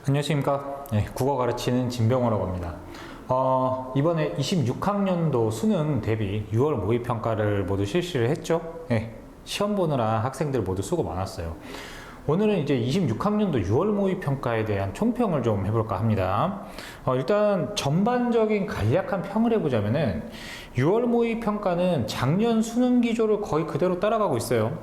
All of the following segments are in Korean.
안녕하십니까. 네, 국어 가르치는 진병호라고 합니다. 이번에 26학년도 수능 대비 6월 모의평가를 모두 실시를 했죠. 네, 시험 보느라 학생들 모두 수고 많았어요. 오늘은 이제 26학년도 6월 모의평가에 대한 총평을 좀 해볼까 합니다. 일단 전반적인 간략한 평을 해보자면은 6월 모의평가는 작년 수능 기조를 거의 그대로 따라가고 있어요.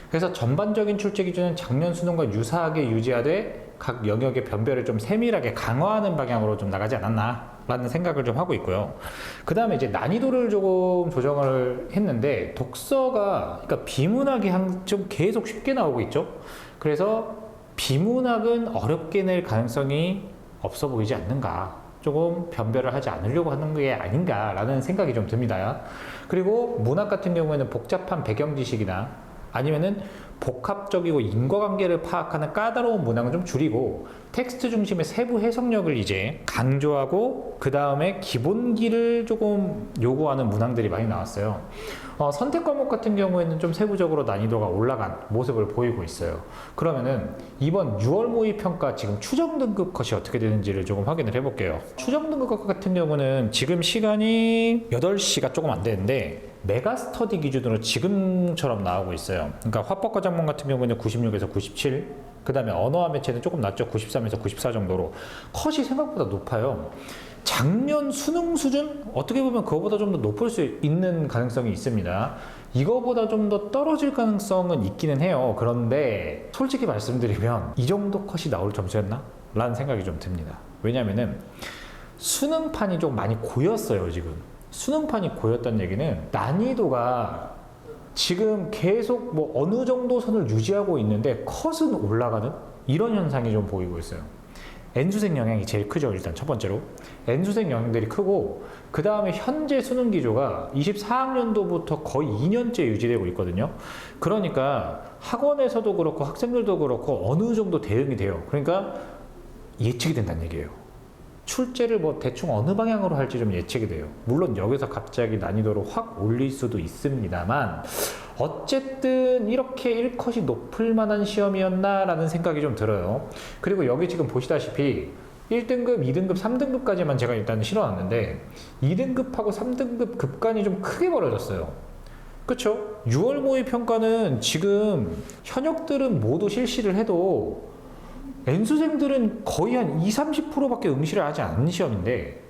그래서 전반적인 출제 기준은 작년 수능과 유사하게 유지하되 각 영역의 변별을 좀 세밀하게 강화하는 방향으로 좀 나가지 않았나 라는 생각을 좀 하고 있고요. 그 다음에 이제 난이도를 조금 조정을 했는데 독서가 그러니까 비문학이 좀 계속 쉽게 나오고 있죠. 그래서 비문학은 어렵게 낼 가능성이 없어 보이지 않는가, 조금 변별을 하지 않으려고 하는 게 아닌가라는 생각이 좀 듭니다. 그리고 문학 같은 경우에는 복잡한 배경 지식이나 아니면은 복합적이고 인과관계를 파악하는 까다로운 문항을 좀 줄이고 텍스트 중심의 세부 해석력을 이제 강조하고 그 다음에 기본기를 조금 요구하는 문항들이 많이 나왔어요. 선택 과목 같은 경우에는 좀 세부적으로 난이도가 올라간 모습을 보이고 있어요. 그러면은 이번 6월 모의 평가 지금 추정 등급 컷이 어떻게 되는지를 조금 확인을 해볼게요. 추정 등급 컷 같은 경우는 지금 시간이 8시가 조금 안 되는데 메가스터디 기준으로 지금처럼 나오고 있어요. 그러니까 화법과 작문 같은 경우는 96에서 97, 그 다음에 언어와 매체는 조금 낮죠. 93에서 94 정도로 컷이 생각보다 높아요. 작년 수능 수준? 어떻게 보면 그거보다 좀 더 높을 수 있는 가능성이 있습니다. 이거보다 좀 더 떨어질 가능성은 있기는 해요. 그런데 솔직히 말씀드리면 이 정도 컷이 나올 점수였나? 라는 생각이 좀 듭니다. 왜냐면은 수능판이 좀 많이 고였어요. 지금 수능판이 고였다는 얘기는 난이도가 지금 계속 뭐 어느 정도 선을 유지하고 있는데 컷은 올라가는 이런 현상이 좀 보이고 있어요. N수생 영향이 제일 크죠. 일단 첫 번째로 N수생 영향들이 크고, 그 다음에 현재 수능 기조가 24학년도부터 거의 2년째 유지되고 있거든요. 그러니까 학원에서도 그렇고 학생들도 그렇고 어느 정도 대응이 돼요. 그러니까 예측이 된다는 얘기예요. 출제를 뭐 대충 어느 방향으로 할지 좀 예측이 돼요. 물론 여기서 갑자기 난이도를 확 올릴 수도 있습니다만 어쨌든 이렇게 1컷이 높을 만한 시험이었나 라는 생각이 좀 들어요. 그리고 여기 지금 보시다시피 1등급, 2등급, 3등급까지만 제가 일단 실어놨는데 2등급하고 3등급 급간이 좀 크게 벌어졌어요. 그쵸? 6월 모의 평가는 지금 현역들은 모두 실시를 해도 N수생들은 거의 한 20-30%밖에 응시를 하지 않는 시험인데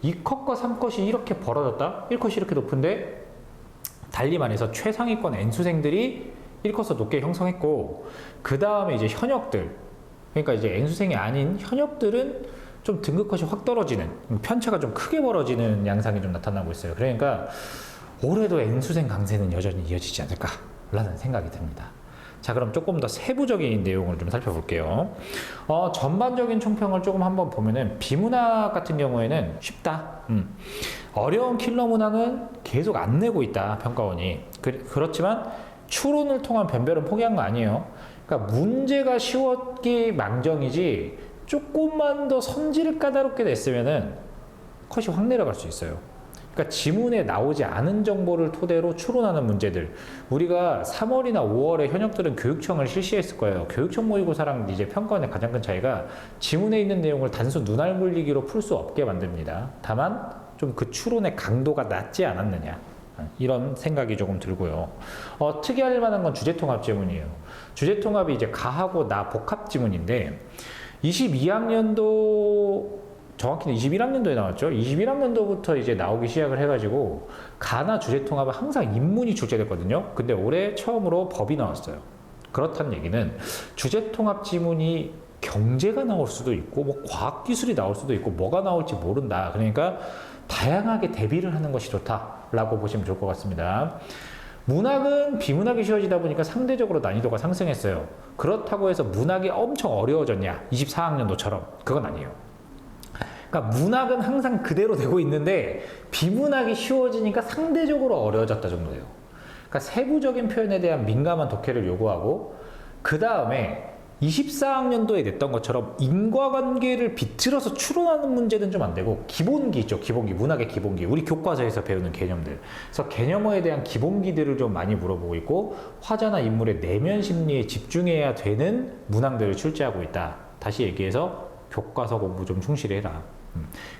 2컷과 3컷이 이렇게 벌어졌다? 1컷이 이렇게 높은데 달리 말해서 최상위권 N수생들이 1컷을 높게 형성했고, 그 다음에 이제 현역들, 그러니까 이제 N수생이 아닌 현역들은 좀 등급컷이 확 떨어지는, 편차가 좀 크게 벌어지는 양상이 좀 나타나고 있어요. 그러니까 올해도 N수생 강세는 여전히 이어지지 않을까라는 생각이 듭니다. 자, 그럼 조금 더 세부적인 내용을 좀 살펴볼게요. 전반적인 총평을 조금 한번 보면은 비문학 같은 경우에는 쉽다. 어려운 킬러 문항은 계속 안 내고 있다, 평가원이. 그렇지만 추론을 통한 변별은 포기한 거 아니에요. 그러니까 문제가 쉬웠기 망정이지 조금만 더 선지를 까다롭게 냈으면은 컷이 확 내려갈 수 있어요. 그러니까 지문에 나오지 않은 정보를 토대로 추론하는 문제들. 우리가 3월이나 5월에 현역들은 교육청을 실시했을 거예요. 교육청 모의고사랑 이제 평가원의 가장 큰 차이가 지문에 있는 내용을 단순 눈알 굴리기로 풀 수 없게 만듭니다. 다만 좀 그 추론의 강도가 낮지 않았느냐, 이런 생각이 조금 들고요. 특이할 만한 건 주제통합 지문이에요. 주제통합이 이제 가하고 나 복합 지문인데 22학년도 정확히는 21학년도에 나왔죠. 21학년도부터 이제 나오기 시작을 해가지고 가나 주제통합은 항상 인문이 출제됐거든요. 근데 올해 처음으로 법이 나왔어요. 그렇다는 얘기는 주제통합 지문이 경제가 나올 수도 있고 뭐 과학기술이 나올 수도 있고 뭐가 나올지 모른다. 그러니까 다양하게 대비를 하는 것이 좋다라고 보시면 좋을 것 같습니다. 문학은 비문학이 쉬워지다 보니까 상대적으로 난이도가 상승했어요. 그렇다고 해서 문학이 엄청 어려워졌냐? 24학년도처럼 그건 아니에요. 그러니까 문학은 항상 그대로 되고 있는데 비문학이 쉬워지니까 상대적으로 어려워졌다 정도예요. 그러니까 세부적인 표현에 대한 민감한 독해를 요구하고, 그 다음에 24학년도에 냈던 것처럼 인과관계를 비틀어서 추론하는 문제는 좀 안 되고 기본기 있죠. 기본기, 문학의 기본기, 우리 교과서에서 배우는 개념들. 그래서 개념어에 대한 기본기들을 좀 많이 물어보고 있고, 화자나 인물의 내면 심리에 집중해야 되는 문항들을 출제하고 있다. 다시 얘기해서 교과서 공부 좀 충실히 해라.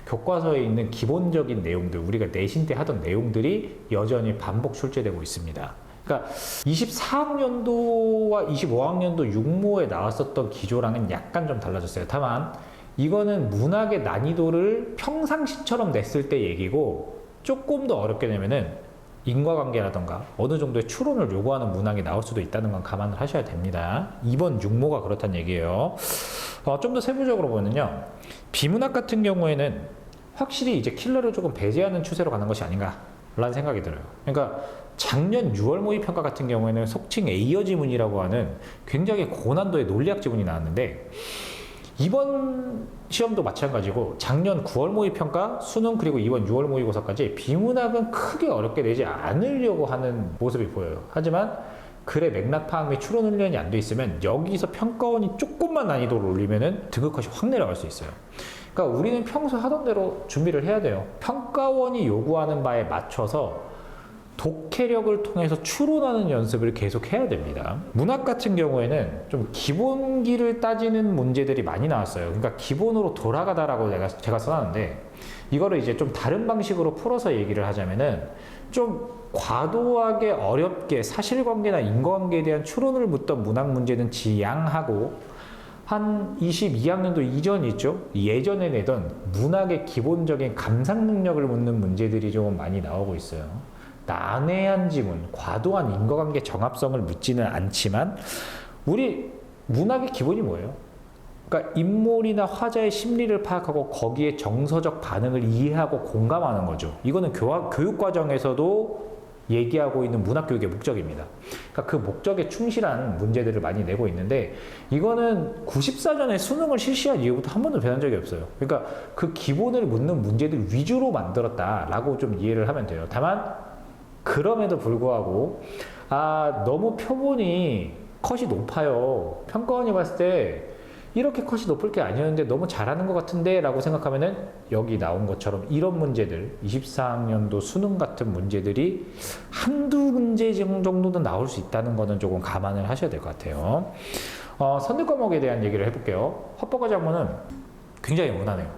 교과서에 있는 기본적인 내용들, 우리가 내신 때 하던 내용들이 여전히 반복 출제되고 있습니다. 그러니까 24학년도와 25학년도 육모에 나왔었던 기조랑은 약간 좀 달라졌어요. 다만 이거는 문학의 난이도를 평상시처럼 냈을 때 얘기고, 조금 더 어렵게 내면은 인과관계라던가 어느 정도의 추론을 요구하는 문항이 나올 수도 있다는 건 감안을 하셔야 됩니다. 이번 육모가 그렇다는 얘기예요. 좀 더 세부적으로 보면요, 비문학 같은 경우에는 확실히 이제 킬러를 조금 배제하는 추세로 가는 것이 아닌가라는 생각이 들어요. 그러니까 작년 6월 모의평가 같은 경우에는 속칭 A여 지문이라고 하는 굉장히 고난도의 논리학 지문이 나왔는데, 이번 시험도 마찬가지고 작년 9월 모의평가, 수능, 그리고 이번 6월 모의고사까지 비문학은 크게 어렵게 내지 않으려고 하는 모습이 보여요. 하지만 글의 맥락 파악 및 추론 훈련이 안 돼 있으면 여기서 평가원이 조금만 난이도를 올리면은 등급컷이 확 내려갈 수 있어요. 그러니까 우리는 평소 하던 대로 준비를 해야 돼요. 평가원이 요구하는 바에 맞춰서 독해력을 통해서 추론하는 연습을 계속 해야 됩니다. 문학 같은 경우에는 좀 기본기를 따지는 문제들이 많이 나왔어요. 그러니까 기본으로 돌아가다라고 제가 써놨는데, 이거를 이제 좀 다른 방식으로 풀어서 얘기를 하자면은, 좀 과도하게 어렵게 사실관계나 인과관계에 대한 추론을 묻던 문학 문제는 지양하고, 한 22학년도 이전이 있죠. 예전에 내던 문학의 기본적인 감상 능력을 묻는 문제들이 좀 많이 나오고 있어요. 난해한 지문, 과도한 인과관계 정합성을 묻지는 않지만, 우리 문학의 기본이 뭐예요? 그러니까 인물이나 화자의 심리를 파악하고 거기에 정서적 반응을 이해하고 공감하는 거죠. 이거는 교육 과정에서도 얘기하고 있는 문학 교육의 목적입니다. 그러니까 그 목적에 충실한 문제들을 많이 내고 있는데, 이거는 94년에 수능을 실시한 이후부터 한 번도 변한 적이 없어요. 그러니까 그 기본을 묻는 문제들 위주로 만들었다라고 좀 이해를 하면 돼요. 다만 그럼에도 불구하고 너무 표본이 컷이 높아요. 평가원이 봤을 때 이렇게 컷이 높을 게 아니었는데 너무 잘하는 것 같은데 라고 생각하면은, 여기 나온 것처럼 이런 문제들, 24학년도 수능 같은 문제들이 한두 문제 정도는 나올 수 있다는 거는 조금 감안을 하셔야 될 것 같아요. 선택 과목에 대한 얘기를 해볼게요. 합법과 작문은 굉장히 무난해요.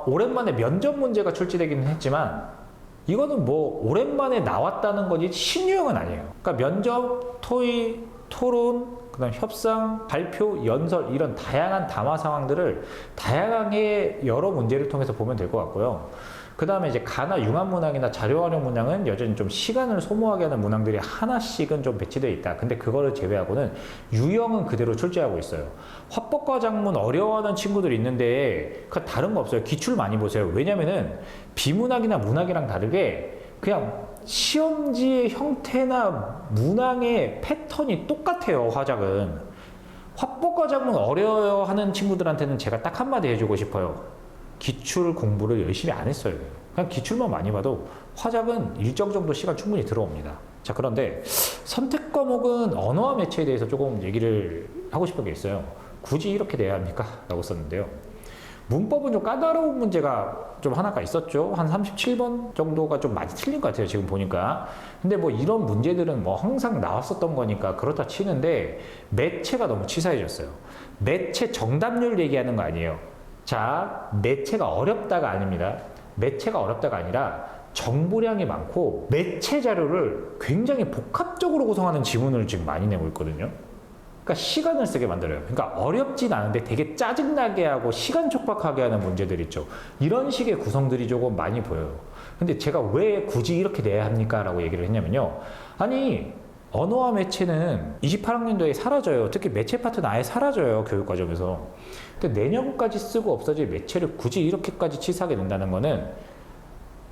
오랜만에 면접 문제가 출제되기는 했지만, 이거는 뭐 오랜만에 나왔다는 거지 신유형은 아니에요. 그러니까 면접, 토의, 토론, 그다음 협상, 발표, 연설, 이런 다양한 담화 상황들을 다양하게 여러 문제를 통해서 보면 될 것 같고요. 그 다음에 이제 가나 융합 문항이나 자료 활용 문항은 여전히 좀 시간을 소모하게 하는 문항들이 하나씩은 좀 배치되어 있다. 근데 그거를 제외하고는 유형은 그대로 출제하고 있어요. 화법과 작문 어려워하는 친구들이 있는데 그 다른 거 없어요. 기출 많이 보세요. 왜냐면은 비문학이나 문학이랑 다르게 그냥 시험지의 형태나 문항의 패턴이 똑같아요. 화작은. 화법과 작문 어려워하는 친구들한테는 제가 딱 한마디 해주고 싶어요. 기출 공부를 열심히 안 했어요. 그냥 기출만 많이 봐도 화작은 일정 정도 시간 충분히 들어옵니다. 자, 그런데 선택 과목은 언어와 매체에 대해서 조금 얘기를 하고 싶은 게 있어요. 굳이 이렇게 돼야 합니까? 라고 썼는데요. 문법은 좀 까다로운 문제가 좀 하나가 있었죠. 한 37번 정도가 좀 많이 틀린 것 같아요. 지금 보니까. 근데 뭐 이런 문제들은 뭐 항상 나왔었던 거니까 그렇다 치는데, 매체가 너무 치사해졌어요. 매체 정답률 얘기하는 거 아니에요. 자, 매체가 어렵다가 아닙니다. 매체가 어렵다가 아니라 정보량이 많고 매체 자료를 굉장히 복합적으로 구성하는 지문을 지금 많이 내고 있거든요. 그러니까 시간을 쓰게 만들어요. 그러니까 어렵진 않은데 되게 짜증나게 하고 시간 촉박하게 하는 문제들 있죠. 이런 식의 구성들이 조금 많이 보여요. 근데 제가 왜 굳이 이렇게 내야 합니까? 라고 얘기를 했냐면요. 아니, 언어와 매체는 28학년도에 사라져요. 특히 매체 파트는 아예 사라져요. 교육과정에서. 근데 내년까지 쓰고 없어질 매체를 굳이 이렇게까지 치사하게 된다는 거는,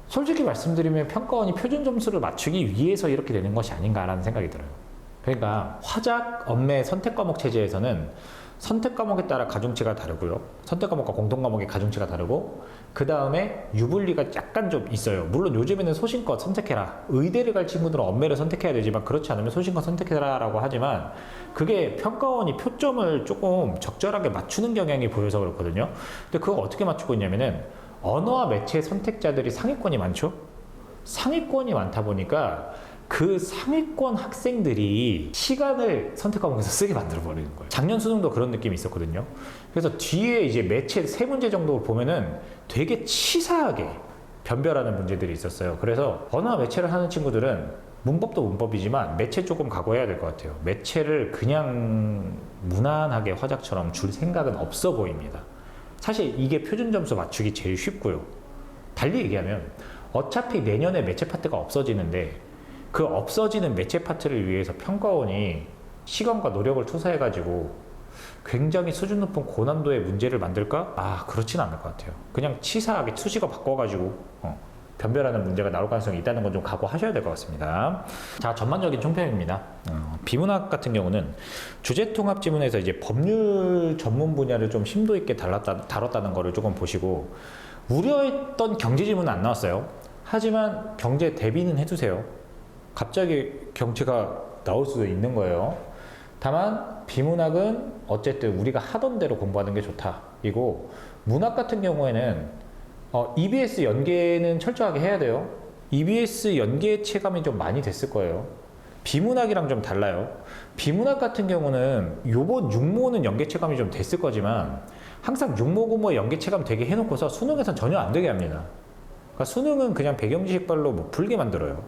솔직히 말씀드리면 평가원이 표준 점수를 맞추기 위해서 이렇게 되는 것이 아닌가라는 생각이 들어요. 그러니까 화작, 언매, 선택 과목 체제에서는 선택 과목에 따라 가중치가 다르고요. 선택 과목과 공통 과목의 가중치가 다르고, 그 다음에 유불리가 약간 좀 있어요. 물론 요즘에는 소신껏 선택해라. 의대를 갈 친구들은 언매를 선택해야 되지만, 그렇지 않으면 소신껏 선택해라 라고 하지만, 그게 평가원이 표점을 조금 적절하게 맞추는 경향이 보여서 그렇거든요. 근데 그거 어떻게 맞추고 있냐면은, 언어와 매체 선택자들이 상위권이 많죠? 상위권이 많다 보니까 그 상위권 학생들이 시간을 선택 과목에서 쓰게 만들어 버리는 거예요. 작년 수능도 그런 느낌이 있었거든요. 그래서 뒤에 이제 매체 세 문제 정도 보면은 되게 치사하게 변별하는 문제들이 있었어요. 그래서 언어 매체를 하는 친구들은 문법도 문법이지만 매체 조금 각오해야 될 것 같아요. 매체를 그냥 무난하게 화작처럼 줄 생각은 없어 보입니다. 사실 이게 표준 점수 맞추기 제일 쉽고요. 달리 얘기하면 어차피 내년에 매체 파트가 없어지는데 그 없어지는 매체 파트를 위해서 평가원이 시간과 노력을 투자해가지고 굉장히 수준 높은 고난도의 문제를 만들까? 아, 그렇진 않을 것 같아요. 그냥 치사하게 수식어 바꿔가지고 변별하는 문제가 나올 가능성이 있다는 건 좀 각오하셔야 될 것 같습니다. 자, 전반적인 총평입니다. 비문학 같은 경우는 주제통합지문에서 이제 법률 전문 분야를 좀 심도 있게 다뤘다는 거를 조금 보시고, 우려했던 경제지문은 안 나왔어요. 하지만 경제 대비는 해두세요. 갑자기 경제가 나올 수도 있는 거예요. 다만 비문학은 어쨌든 우리가 하던 대로 공부하는 게 좋다. 이고, 문학 같은 경우에는 EBS 연계는 철저하게 해야 돼요. EBS 연계 체감이 좀 많이 됐을 거예요. 비문학이랑 좀 달라요. 비문학 같은 경우는 요번 육모는 연계 체감이 좀 됐을 거지만 항상 육모, 고모의 연계 체감 되게 해놓고서 수능에선 전혀 안 되게 합니다. 그러니까 수능은 그냥 배경지식발로 뭐 풀게 만들어요.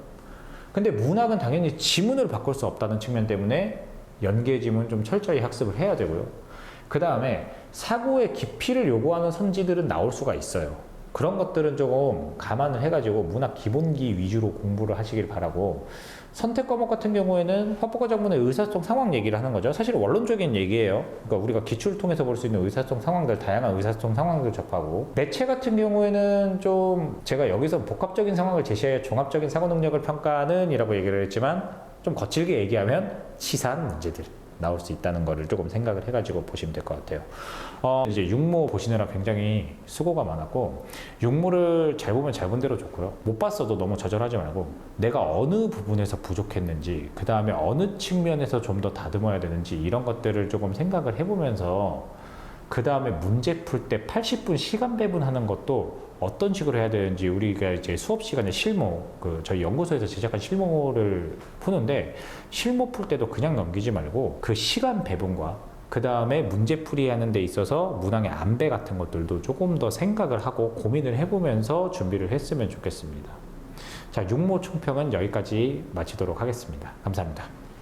근데 문학은 당연히 지문을 바꿀 수 없다는 측면 때문에 연계 지문 좀 철저히 학습을 해야 되고요. 그 다음에 사고의 깊이를 요구하는 선지들은 나올 수가 있어요. 그런 것들은 조금 감안을 해가지고 문학 기본기 위주로 공부를 하시길 바라고, 선택 과목 같은 경우에는 화법과 작문의 의사소통 상황 얘기를 하는 거죠. 사실 원론적인 얘기예요. 그러니까 우리가 기출을 통해서 볼 수 있는 의사소통 상황들, 다양한 의사소통 상황들 접하고, 매체 같은 경우에는 좀 제가 여기서 복합적인 상황을 제시해 종합적인 사고 능력을 평가하는 이라고 얘기를 했지만, 좀 거칠게 얘기하면 치사한 문제들 나올 수 있다는 거를 조금 생각을 해가지고 보시면 될 것 같아요. 이제 육모 보시느라 굉장히 수고가 많았고, 육모를 잘 보면 잘 본 대로 좋고요. 못 봤어도 너무 좌절하지 말고 내가 어느 부분에서 부족했는지, 그 다음에 어느 측면에서 좀 더 다듬어야 되는지, 이런 것들을 조금 생각을 해보면서 그 다음에 문제 풀 때 80분 시간 배분하는 것도 어떤 식으로 해야 되는지, 우리가 이제 수업 시간에 실무, 저희 연구소에서 제작한 실무를 푸는데, 실무 풀 때도 그냥 넘기지 말고 그 시간 배분과 그 다음에 문제풀이 하는 데 있어서 문항의 안배 같은 것들도 조금 더 생각을 하고 고민을 해보면서 준비를 했으면 좋겠습니다. 자, 육모 총평은 여기까지 마치도록 하겠습니다. 감사합니다.